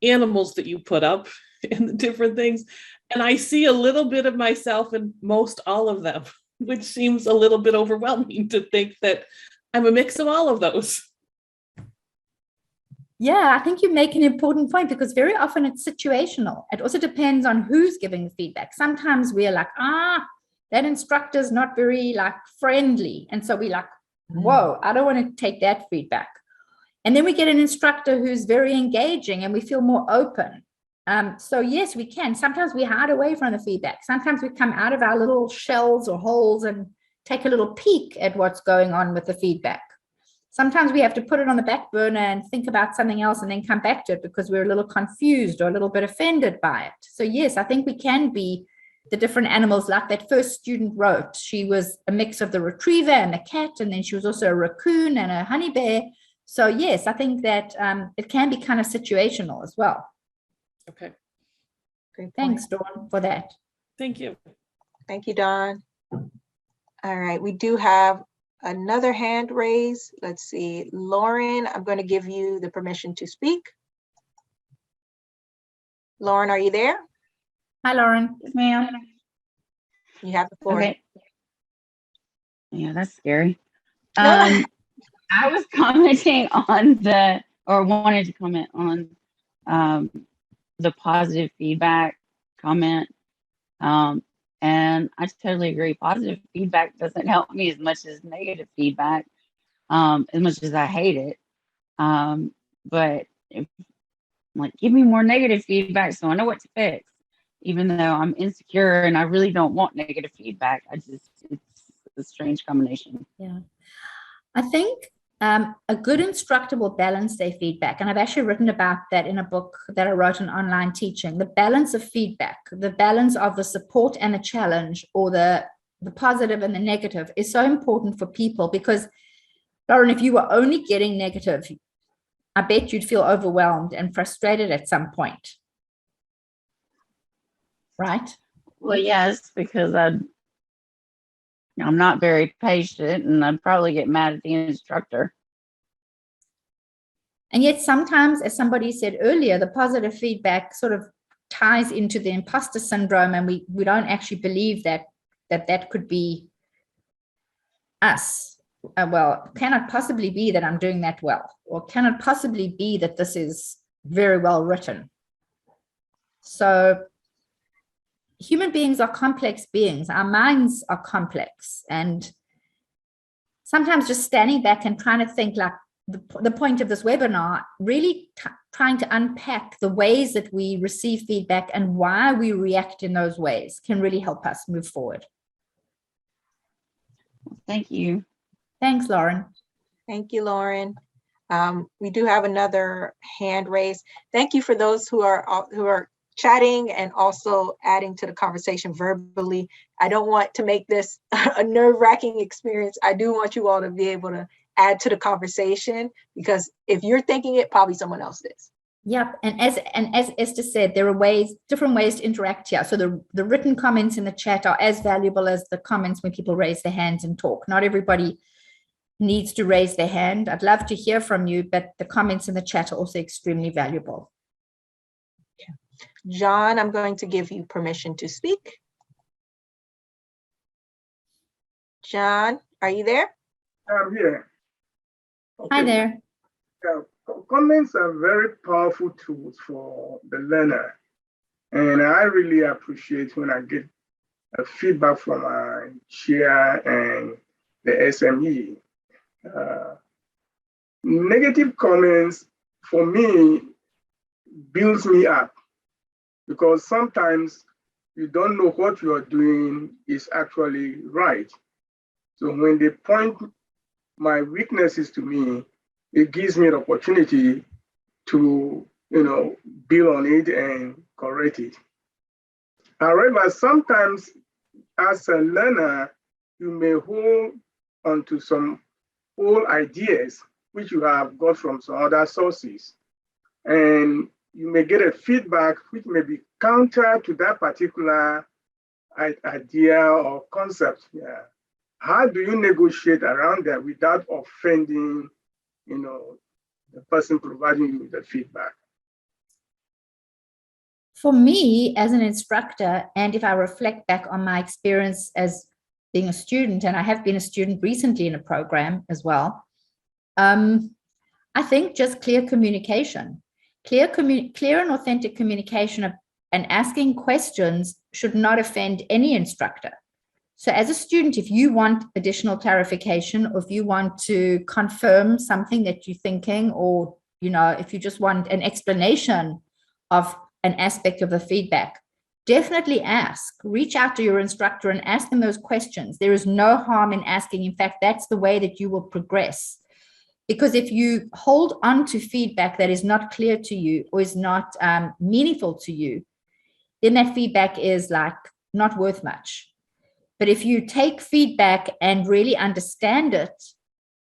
[SPEAKER 3] animals that you put up and the different things, and I see a little bit of myself in most all of them, which seems a little bit overwhelming to think that I'm a mix of all of those.
[SPEAKER 2] Yeah, I think you make an important point, because very often it's situational. It also depends on who's giving the feedback. Sometimes we're like, that instructor's not very like friendly. And so we like, whoa, I don't want to take that feedback. And then we get an instructor who's very engaging and we feel more open. So yes, we can. Sometimes we hide away from the feedback. Sometimes we come out of our little shells or holes and take a little peek at what's going on with the feedback. Sometimes we have to put it on the back burner and think about something else and then come back to it because we're a little confused or a little bit offended by it. So yes, I think we can be the different animals. Like that first student wrote, she was a mix of the retriever and the cat, and then she was also a raccoon and a honey bear. So yes, I think that it can be kind of situational as well.
[SPEAKER 3] Okay.
[SPEAKER 1] Great point.
[SPEAKER 2] Thanks, Dawn, for that.
[SPEAKER 3] Thank you.
[SPEAKER 1] Thank you, Dawn. All right, we do have another hand raised. Let's see, Lauren, I'm going to give you the permission to speak. Lauren, are you there?
[SPEAKER 2] Hi, Lauren.
[SPEAKER 4] Yes, ma'am.
[SPEAKER 1] You have the floor.
[SPEAKER 4] Okay. Yeah, that's scary. I was commenting on wanted to comment on the positive feedback comment. And I totally agree. Positive feedback doesn't help me as much as negative feedback, as much as I hate it. But give me more negative feedback so I know what to fix. Even though I'm insecure and I really don't want negative feedback, it's a strange combination.
[SPEAKER 2] Yeah, I think a good instructor will balance their feedback. And I've actually written about that in a book that I wrote on online teaching. The balance of feedback, the balance of the support and the challenge, or the positive and the negative, is so important for people. Because, Lauren, if you were only getting negative, I bet you'd feel overwhelmed and frustrated at some point. Right?
[SPEAKER 4] Well, yes, because I'm not very patient and I'd probably get mad at the instructor.
[SPEAKER 2] And yet sometimes, as somebody said earlier, the positive feedback sort of ties into the imposter syndrome, and we don't actually believe that could be us. Well, cannot possibly be that I'm doing that well, or cannot possibly be that this is very well written. So human beings are complex beings. Our minds are complex. And sometimes just standing back and trying to think, like the point of this webinar, really trying to unpack the ways that we receive feedback and why we react in those ways, can really help us move forward.
[SPEAKER 4] Thank you.
[SPEAKER 2] Thanks, Lauren.
[SPEAKER 1] Thank you, Lauren. We do have another hand raised. Thank you for those who are chatting and also adding to the conversation verbally. I don't want to make this a nerve-wracking experience. I do want you all to be able to add to the conversation, because if you're thinking it, probably someone else is.
[SPEAKER 2] Yep. And as Esther said, there are different ways to interact here. So the written comments in the chat are as valuable as the comments when people raise their hands and talk. Not everybody needs to raise their hand. I'd love to hear from you, but the comments in the chat are also extremely valuable.
[SPEAKER 1] John, I'm going to give you permission to speak. John, are you there?
[SPEAKER 5] I'm here.
[SPEAKER 2] Hi there.
[SPEAKER 5] Comments are very powerful tools for the learner. And I really appreciate when I get feedback from my chair and the SME. Negative comments, for me, builds me up because sometimes you don't know what you are doing is actually right. So when they point my weaknesses to me, it gives me the opportunity to, build on it and correct it. However, sometimes as a learner, you may hold onto some old ideas which you have got from some other sources. And you may get a feedback which may be counter to that particular idea or concept. Yeah. How do you negotiate around that without offending, the person providing you with the feedback?
[SPEAKER 2] For me, as an instructor, and if I reflect back on my experience as being a student, and I have been a student recently in a program as well, I think just clear communication, clear and authentic communication and asking questions should not offend any instructor. So as a student, if you want additional clarification, or if you want to confirm something that you're thinking, or, if you just want an explanation of an aspect of the feedback, definitely ask, reach out to your instructor and ask them those questions. There is no harm in asking. In fact, that's the way that you will progress. Because if you hold on to feedback that is not clear to you or is not meaningful to you, then that feedback is like not worth much. But if you take feedback and really understand it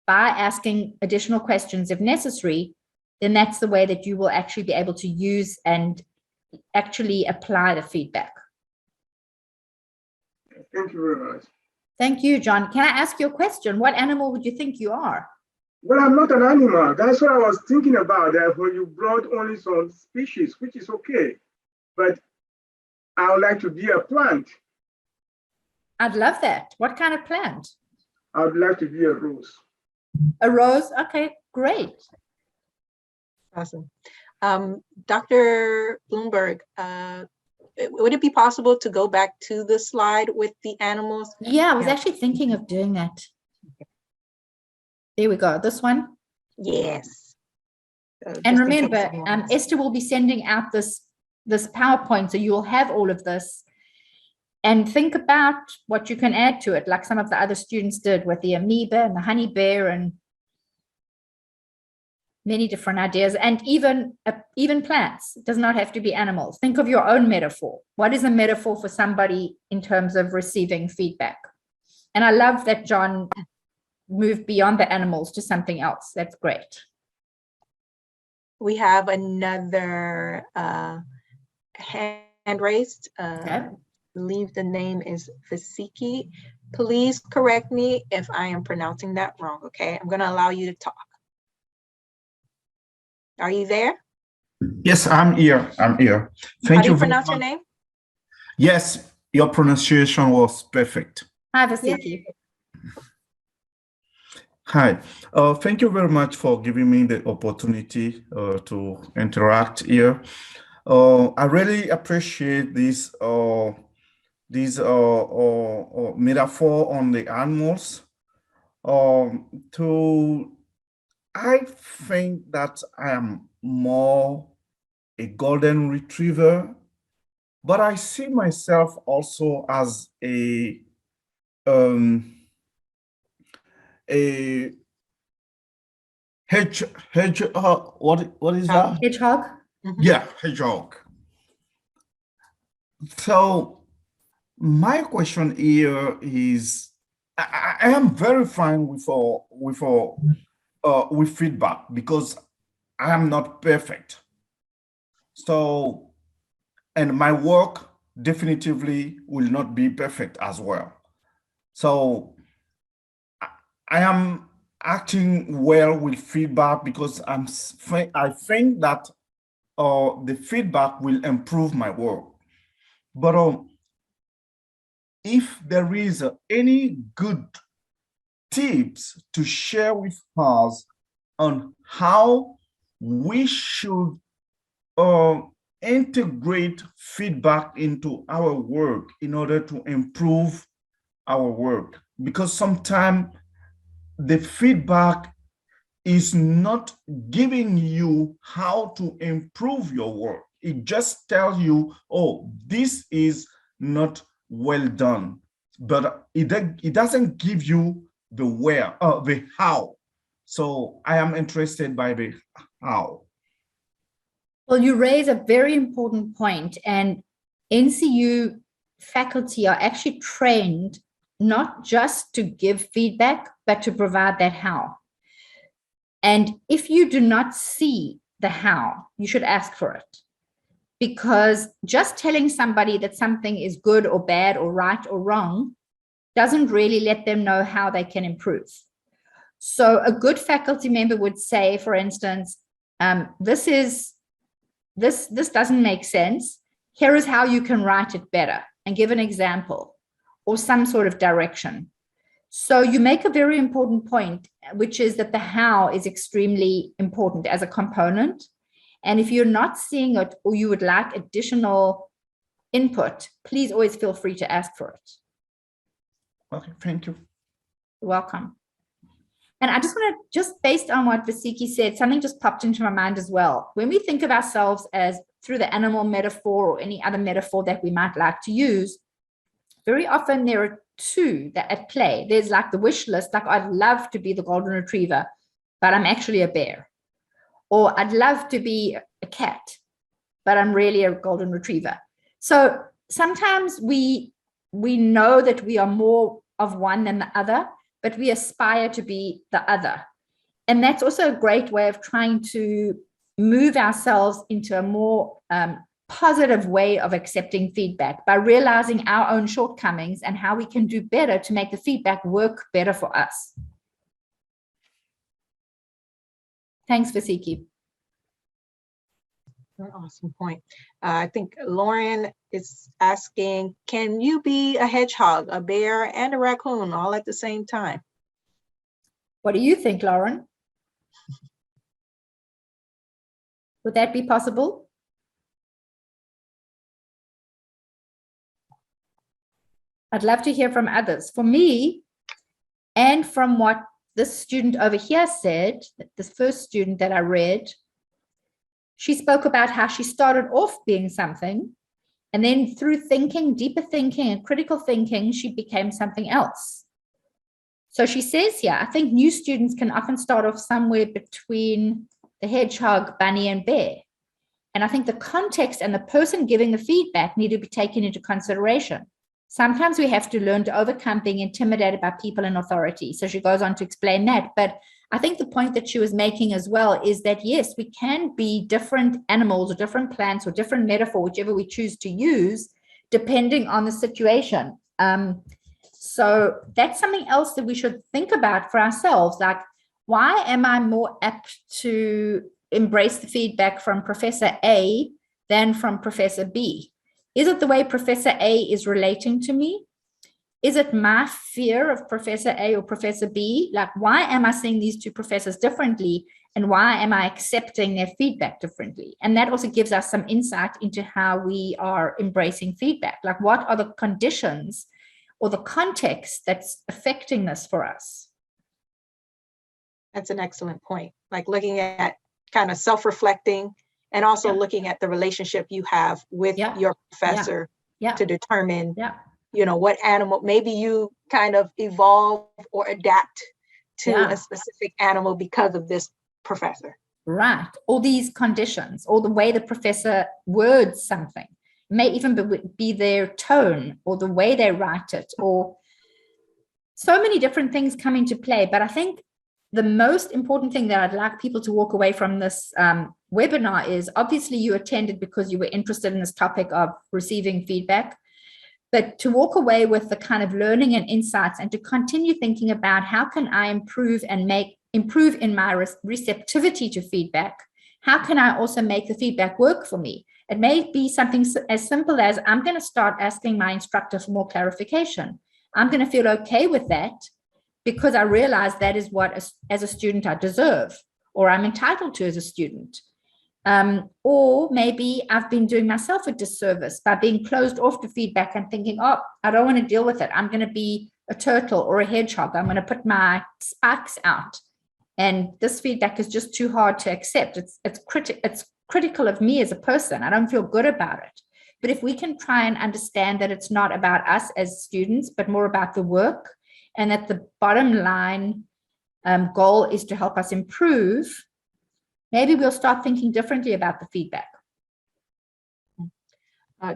[SPEAKER 2] by asking additional questions if necessary, then that's the way that you will actually be able to use and actually apply the feedback.
[SPEAKER 5] Thank you very much.
[SPEAKER 2] Thank you, John. Can I ask you a question? What animal would you think you are?
[SPEAKER 5] Well, I'm not an animal. That's what I was thinking about, that when you brought only some species, which is okay. But I would like to be a plant.
[SPEAKER 2] I'd love that. What kind of plant?
[SPEAKER 5] I would like to be a rose.
[SPEAKER 2] A rose? Okay, great.
[SPEAKER 1] Awesome. Dr. Bloomberg, would it be possible to go back to the slide with the animals?
[SPEAKER 2] Yeah, I was actually thinking of doing that. There we go. This one.
[SPEAKER 1] Yes.
[SPEAKER 2] And remember, Esther will be sending out this PowerPoint, so you will have all of this. And think about what you can add to it, like some of the other students did with the amoeba and the honey bear and many different ideas, and even plants. It does not have to be animals. Think of your own metaphor. What is a metaphor for somebody in terms of receiving feedback? And I love that John moved beyond the animals to something else. That's great.
[SPEAKER 1] We have another hand raised.
[SPEAKER 2] Okay.
[SPEAKER 1] I believe the name is Vasiki. Please correct me if I am pronouncing that wrong, okay? I'm gonna allow you to talk. Are you there?
[SPEAKER 6] Yes, I'm here. Thank you.
[SPEAKER 1] How do you pronounce your name?
[SPEAKER 6] Yes, your pronunciation was perfect.
[SPEAKER 2] Hi, Vasiki.
[SPEAKER 6] Hi. Thank you very much for giving me the opportunity to interact here. I really appreciate this metaphor on the animals. I think that I am more a golden retriever, but I see myself also as a hedgehog. What is that?
[SPEAKER 2] Hedgehog.
[SPEAKER 1] Mm-hmm.
[SPEAKER 6] Yeah, hedgehog. So my question here is, I am very fine with feedback because I am not perfect. So, and my work definitively will not be perfect as well. So I am acting well with feedback because I think that the feedback will improve my work. But if there is any good tips to share with us on how we should integrate feedback into our work in order to improve our work. Because sometimes the feedback is not giving you how to improve your work. It just tells you, oh, this is not well done, but it doesn't give you the where, the how. So I am interested by the how.
[SPEAKER 2] Well, you raise a very important point, and NCU faculty are actually trained not just to give feedback, but to provide that how. And if you do not see the how, you should ask for it. Because just telling somebody that something is good or bad or right or wrong doesn't really let them know how they can improve. So a good faculty member would say, for instance, this doesn't make sense. Here is how you can write it better, and give an example or some sort of direction. So you make a very important point, which is that the how is extremely important as a component. And if you're not seeing it, or you would like additional input, please always feel free to ask for it.
[SPEAKER 6] Okay, thank you.
[SPEAKER 2] You're welcome. And I just want to, just based on what Vasiki said, something just popped into my mind as well. When we think of ourselves as through the animal metaphor or any other metaphor that we might like to use, very often there are two that at play. There's like the wish list, like I'd love to be the golden retriever, but I'm actually a bear. Or I'd love to be a cat, but I'm really a golden retriever. So sometimes we know that we are more of one than the other, but we aspire to be the other. And that's also a great way of trying to move ourselves into a more positive way of accepting feedback by realizing our own shortcomings and how we can do better to make the feedback work better for us. Thanks, Vasiki.
[SPEAKER 1] Awesome point. I think Lauren is asking, can you be a hedgehog, a bear, and a raccoon all at the same time?
[SPEAKER 2] What do you think, Lauren? Would that be possible? I'd love to hear from others. For me, and from what this student over here said, this first student that I read, she spoke about how she started off being something, and then through thinking, deeper thinking and critical thinking, she became something else. So she says here, I think new students can often start off somewhere between the hedgehog, bunny, and bear. And I think the context and the person giving the feedback need to be taken into consideration. Sometimes we have to learn to overcome being intimidated by people in authority. So she goes on to explain that. But I think the point that she was making as well is that, yes, we can be different animals or different plants or different metaphor, whichever we choose to use, depending on the situation. So that's something else that we should think about for ourselves. Like, why am I more apt to embrace the feedback from Professor A than from Professor B? Is it the way Professor A is relating to me? Is it my fear of Professor A or Professor B? Like, why am I seeing these two professors differently? And why am I accepting their feedback differently? And that also gives us some insight into how we are embracing feedback. Like, what are the conditions or the context that's affecting this for us?
[SPEAKER 1] That's an excellent point. Like looking at kind of self-reflecting and also looking at the relationship you have with your professor to determine, you know, what animal, maybe you kind of evolve or adapt to a specific animal because of this professor.
[SPEAKER 2] Right. All these conditions, or the way the professor words something, it may even be their tone or the way they write it, or so many different things come into play. But I think the most important thing that I'd like people to walk away from this webinar is, obviously you attended because you were interested in this topic of receiving feedback, but to walk away with the kind of learning and insights and to continue thinking about how can I improve and improve in my receptivity to feedback. How can I also make the feedback work for me? It may be something as simple as, I'm going to start asking my instructor for more clarification. I'm going to feel okay with that, because I realize that is what, as a student, I deserve. or I'm entitled to as a student. Or maybe I've been doing myself a disservice by being closed off to feedback and thinking, oh, I don't want to deal with it. I'm going to be a turtle or a hedgehog. I'm going to put my spikes out. And this feedback is just too hard to accept. It's critical of me as a person. I don't feel good about it. But if we can try and understand that it's not about us as students, but more about the work, and that the bottom line goal is to help us improve, maybe we'll start thinking differently about the feedback.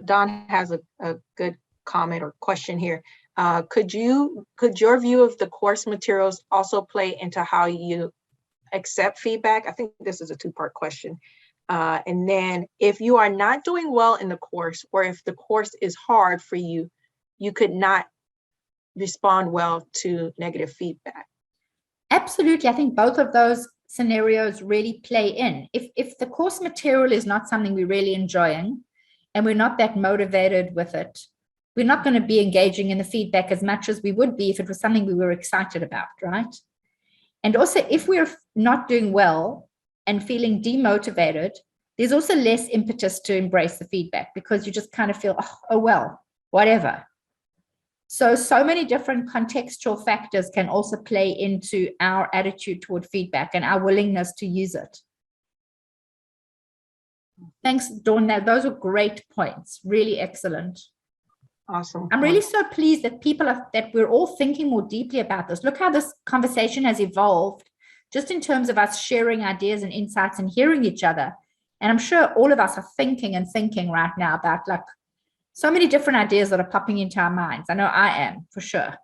[SPEAKER 1] Don has a good comment or question here. Could your view of the course materials also play into how you accept feedback? I think this is a two-part question. And then if you are not doing well in the course, or if the course is hard for you, you could not respond well to negative feedback.
[SPEAKER 2] Absolutely. I think both of those scenarios really play in. If the course material is not something we're really enjoying and we're not that motivated with it, we're not going to be engaging in the feedback as much as we would be if it was something we were excited about, right? And also, if we're not doing well and feeling demotivated, there's also less impetus to embrace the feedback, because you just kind of feel, oh well, whatever. So many different contextual factors can also play into our attitude toward feedback and our willingness to use it. Thanks, Dawn. Those are great points. Really excellent.
[SPEAKER 1] Awesome.
[SPEAKER 2] I'm really so pleased that that we're all thinking more deeply about this. Look how this conversation has evolved, just in terms of us sharing ideas and insights and hearing each other. And I'm sure all of us are thinking right now about like so many different ideas that are popping into our minds. I know I am, for sure.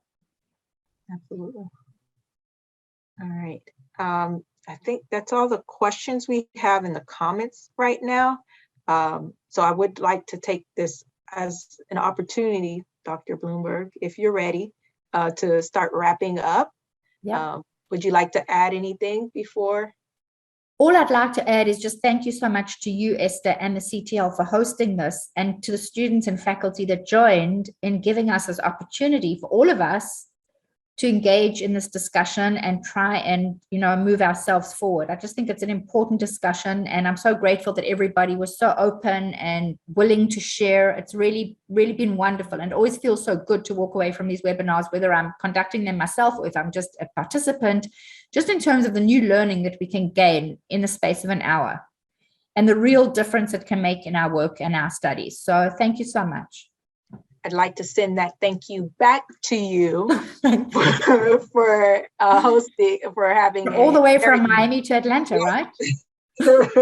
[SPEAKER 1] Absolutely. All right. I think that's all the questions we have in the comments right now. So I would like to take this as an opportunity, Dr. Bloomberg, if you're ready, to start wrapping up.
[SPEAKER 2] Yeah.
[SPEAKER 1] Would you like to add anything before?
[SPEAKER 2] All I'd like to add is just thank you so much to you, Esther, and the CTL for hosting this, and to the students and faculty that joined in giving us this opportunity for all of us to engage in this discussion and try and, move ourselves forward. I just think it's an important discussion, and I'm so grateful that everybody was so open and willing to share. It's really, really been wonderful, and it always feels so good to walk away from these webinars, whether I'm conducting them myself or if I'm just a participant, just in terms of the new learning that we can gain in the space of an hour and the real difference it can make in our work and our studies. So thank you so much.
[SPEAKER 1] I'd like to send that thank you back to you for hosting, for having
[SPEAKER 2] all the way from Miami to Atlanta, right?
[SPEAKER 1] For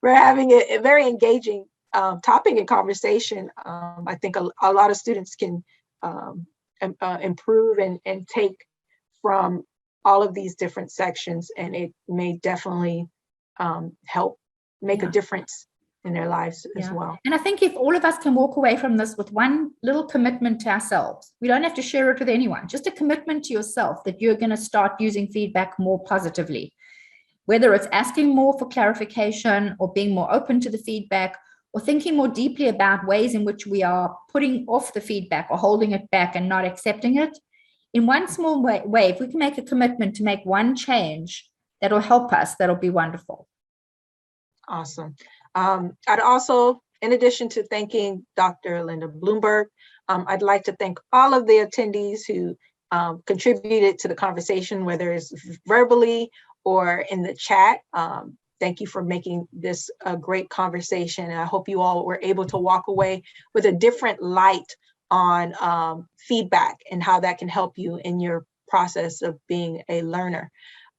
[SPEAKER 1] having a very engaging topic and conversation. I think a lot of students can improve and take from all of these different sections, and it may definitely help make a difference in their lives as well.
[SPEAKER 2] And I think if all of us can walk away from this with one little commitment to ourselves, we don't have to share it with anyone, just a commitment to yourself that you're going to start using feedback more positively, whether it's asking more for clarification or being more open to the feedback, or thinking more deeply about ways in which we are putting off the feedback or holding it back and not accepting it. In one small way, if we can make a commitment to make one change that'll help us, that'll be wonderful.
[SPEAKER 1] Awesome. I'd also, in addition to thanking Dr. Linda Bloomberg, I'd like to thank all of the attendees who contributed to the conversation, whether it's verbally or in the chat. Thank you for making this a great conversation. And I hope you all were able to walk away with a different light on feedback and how that can help you in your process of being a learner.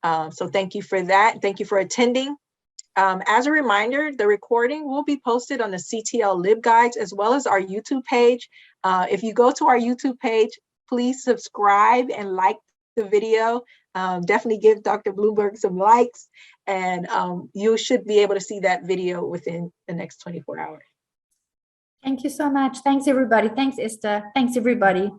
[SPEAKER 1] So thank you for that. Thank you for attending. As a reminder, the recording will be posted on the CTL LibGuides as well as our YouTube page. If you go to our YouTube page, please subscribe and like the video. Definitely give Dr. Bloomberg some likes, and you should be able to see that video within the next 24 hours.
[SPEAKER 2] Thank you so much. Thanks, everybody. Thanks, Esther. Thanks, everybody.